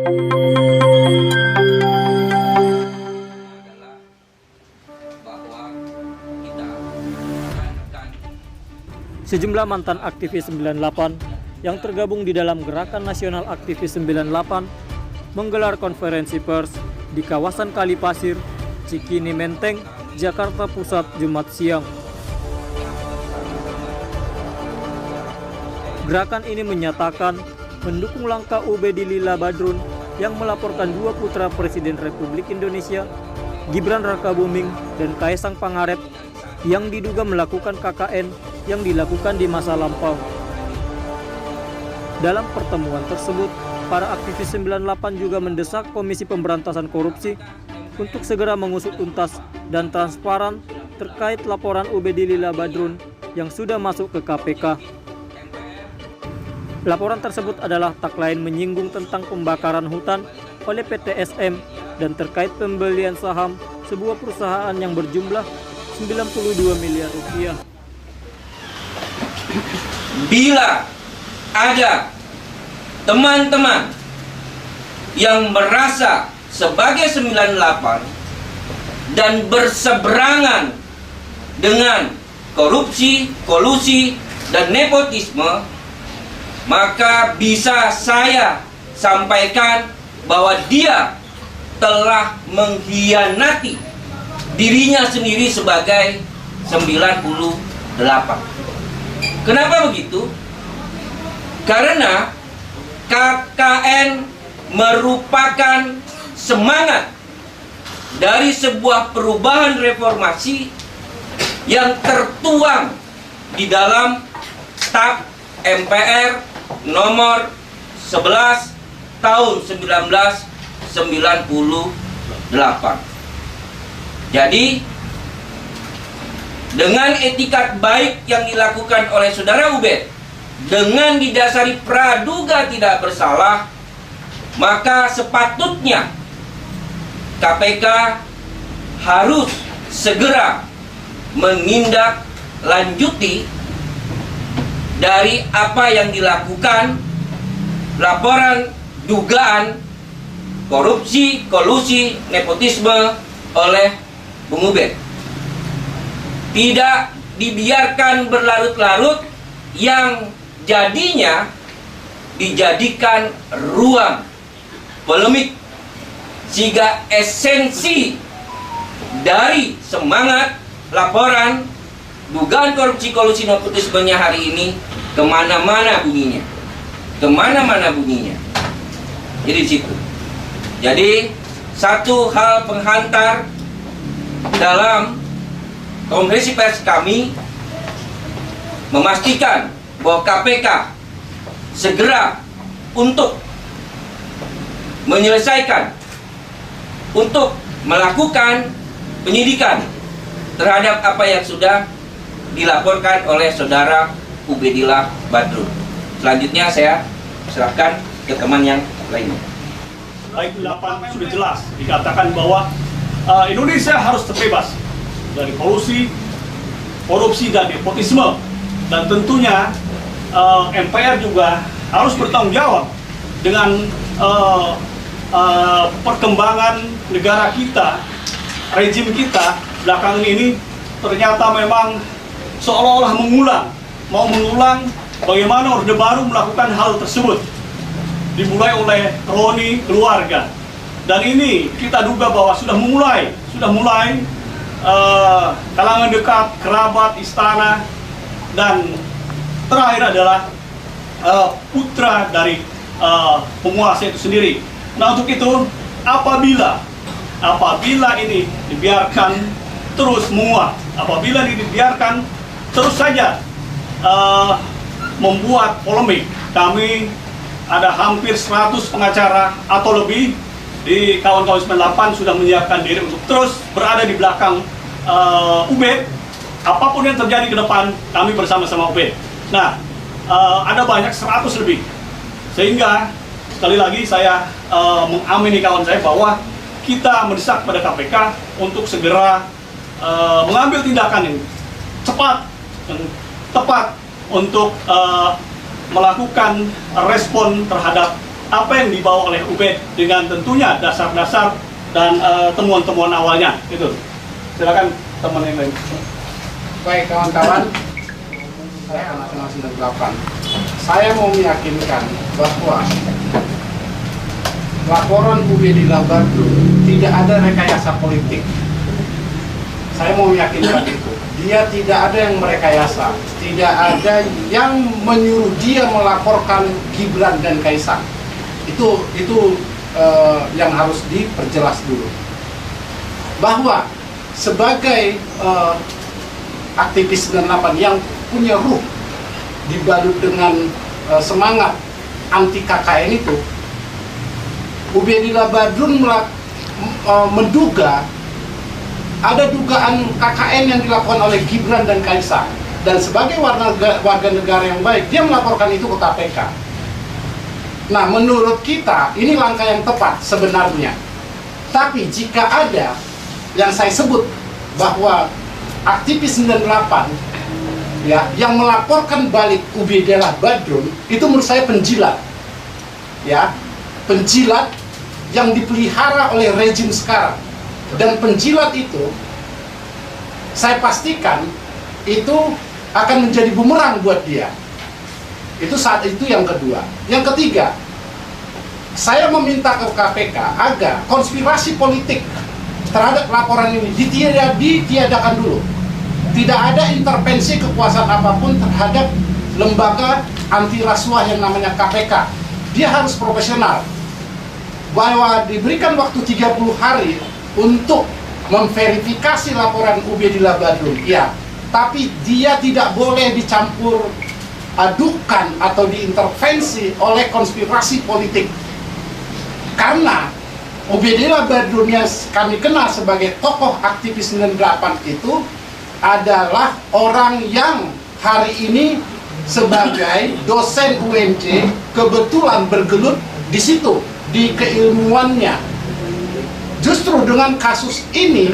Sejumlah mantan aktivis 98 yang tergabung di dalam Gerakan Nasional Aktivis 98 menggelar konferensi pers di kawasan Kalipasir, Cikini Menteng, Jakarta Pusat, Jumat siang. Gerakan ini menyatakan mendukung langkah Ubedillah Badrun yang melaporkan dua putra Presiden Republik Indonesia, Gibran Rakabuming dan Kaisang Pangarep, yang diduga melakukan KKN yang dilakukan di masa lampau. Dalam pertemuan tersebut, para aktivis 98 juga mendesak Komisi Pemberantasan Korupsi untuk segera mengusut tuntas dan transparan terkait laporan Ubedillah Badrun yang sudah masuk ke KPK. Laporan tersebut adalah tak lain menyinggung tentang pembakaran hutan oleh PT SM dan terkait pembelian saham sebuah perusahaan yang berjumlah 92 miliar rupiah. Bila ada teman-teman yang merasa sebagai 98 dan berseberangan dengan korupsi, kolusi, dan nepotisme, maka bisa saya sampaikan bahwa dia telah mengkhianati dirinya sendiri sebagai 98. Kenapa begitu? Karena KKN merupakan semangat dari sebuah perubahan reformasi yang tertuang di dalam TAP MPR nomor 11 tahun 1998. Jadi dengan etikat baik yang dilakukan oleh saudara Ubed, dengan didasari praduga tidak bersalah, maka sepatutnya KPK harus segera menindaklanjuti dari apa yang dilakukan laporan dugaan korupsi, kolusi, nepotisme oleh Bung Ubed. Tidak dibiarkan berlarut-larut yang jadinya dijadikan ruang polemik, sehingga esensi dari semangat laporan dugaan korupsi, kolusi, nepotismenya hari ini kemana-mana bunyinya, Jadi di situ. Jadi satu hal penghantar dalam konferensi pers kami memastikan bahwa KPK segera untuk menyelesaikan, untuk melakukan penyidikan terhadap apa yang sudah dilaporkan oleh saudara Ubedillah Badrun. Selanjutnya saya serahkan ke teman yang lainnya. Baik 8 sudah jelas dikatakan bahwa Indonesia harus terbebas dari kolusi, korupsi, dan nepotisme, dan tentunya MPR juga harus bertanggung jawab dengan perkembangan negara kita, rejim kita belakangan ini ternyata memang seolah-olah mau mengulang bagaimana Orde Baru melakukan hal tersebut, dimulai oleh kroni keluarga, dan ini kita duga bahwa sudah mulai kalangan dekat, kerabat, istana, dan terakhir adalah putra dari penguasa itu sendiri. Nah, untuk itu apabila ini dibiarkan terus menguat, apabila ini dibiarkan terus saja membuat polemik, kami ada hampir 100 pengacara atau lebih di kawan-kawan 98 sudah menyiapkan diri untuk terus berada di belakang Ubed. Apapun yang terjadi ke depan, kami bersama-sama Ubed. Nah, ada banyak 100 lebih. Sehingga sekali lagi saya mengamini kawan saya bahwa kita mendesak pada KPK untuk segera mengambil tindakan yang cepat dan tepat untuk melakukan respon terhadap apa yang dibawa oleh Ubed dengan tentunya dasar-dasar dan temuan-temuan awalnya. Itu. Silakan teman yang lain. Baik kawan-kawan, saya anak 98. Saya mau meyakinkan bahwa laporan Ubedillah Badrun tidak ada rekayasa politik. Saya mau meyakinkan itu. Dia tidak ada yang merekayasa, tidak ada yang menyuruh dia melaporkan Gibran dan Kaisang. Itu yang harus diperjelas dulu. Bahwa sebagai aktivis 98 yang punya ruh dibalut dengan semangat anti KKN itu, Ubedillah Badrun menduga ada dugaan KKN yang dilakukan oleh Gibran dan Kaisang, dan sebagai warga negara yang baik dia melaporkan itu ke KPK. Nah, menurut kita ini langkah yang tepat sebenarnya. Tapi jika ada yang saya sebut bahwa aktivis 98 ya yang melaporkan balik Ubedillah Badrun, itu menurut saya penjilat. Ya, penjilat yang dipelihara oleh rezim sekarang. Dan penjilat itu saya pastikan itu akan menjadi bumerang buat dia. Itu saat itu yang kedua. Yang ketiga, saya meminta ke KPK agar konspirasi politik terhadap laporan ini ditiadakan dulu. Tidak ada intervensi kekuasaan apapun terhadap lembaga anti rasuah yang namanya KPK. Dia harus profesional. Bahwa diberikan waktu 30 hari untuk memverifikasi laporan Ubedillah Badrun, ya, tapi dia tidak boleh dicampur adukan atau diintervensi oleh konspirasi politik. Karena Ubedillah Badrun yang kami kenal sebagai tokoh aktivis 98 itu adalah orang yang hari ini sebagai dosen UNJ kebetulan bergelut di situ, di keilmuannya. Justru dengan kasus ini,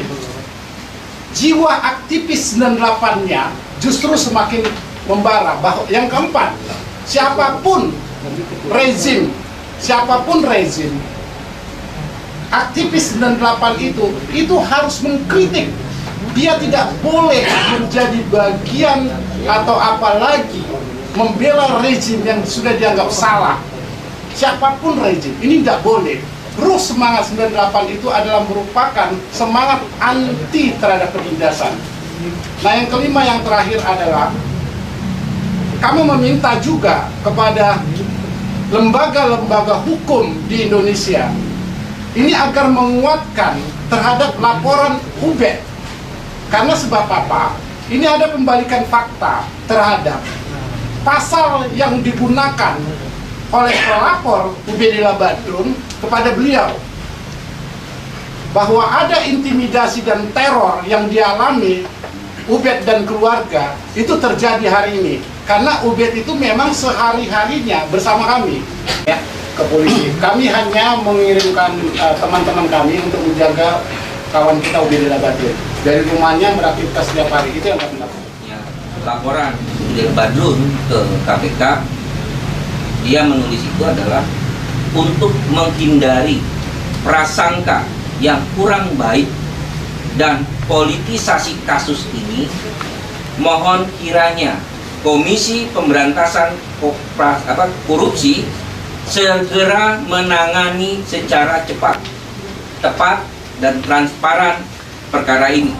jiwa aktivis 98-nya justru semakin membara. Yang keempat, siapapun rezim, aktivis 98 itu harus mengkritik. Dia tidak boleh menjadi bagian atau apalagi membela rezim yang sudah dianggap salah. Siapapun rezim, ini tidak boleh. Ruh semangat 98 itu adalah merupakan semangat anti terhadap penindasan. Nah, yang kelima, yang terakhir adalah kami meminta juga kepada lembaga-lembaga hukum di Indonesia ini agar menguatkan terhadap laporan Ubed. Karena sebab apa? Ini ada pembalikan fakta terhadap pasal yang digunakan oleh pelapor Ubedillah Badrun kepada beliau, bahwa ada intimidasi dan teror yang dialami Ubed dan keluarga itu terjadi hari ini karena Ubed itu memang sehari-harinya bersama kami ya, ke polisi. Kami hanya mengirimkan teman-teman kami untuk menjaga kawan kita Ubedillah Badrun dari rumahnya beraktivitas setiap hari. Itu yang kami lakukan. Ya, laporan Ubedillah Badrun ke KPK, dia menulis itu adalah untuk menghindari prasangka yang kurang baik dan politisasi kasus ini. Mohon kiranya Komisi Pemberantasan Korupsi segera menangani secara cepat, tepat, dan transparan perkara ini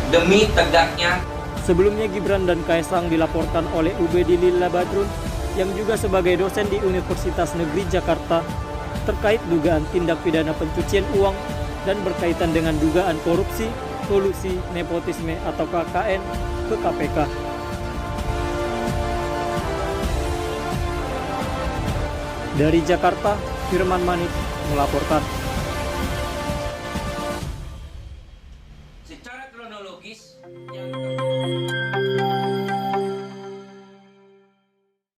demi tegaknya. Sebelumnya Gibran dan Kaisang dilaporkan oleh Ubedillah Badrun yang juga sebagai dosen di Universitas Negeri Jakarta terkait dugaan tindak pidana pencucian uang dan berkaitan dengan dugaan korupsi, kolusi, nepotisme atau KKN ke KPK. Dari Jakarta, Firman Manik melaporkan.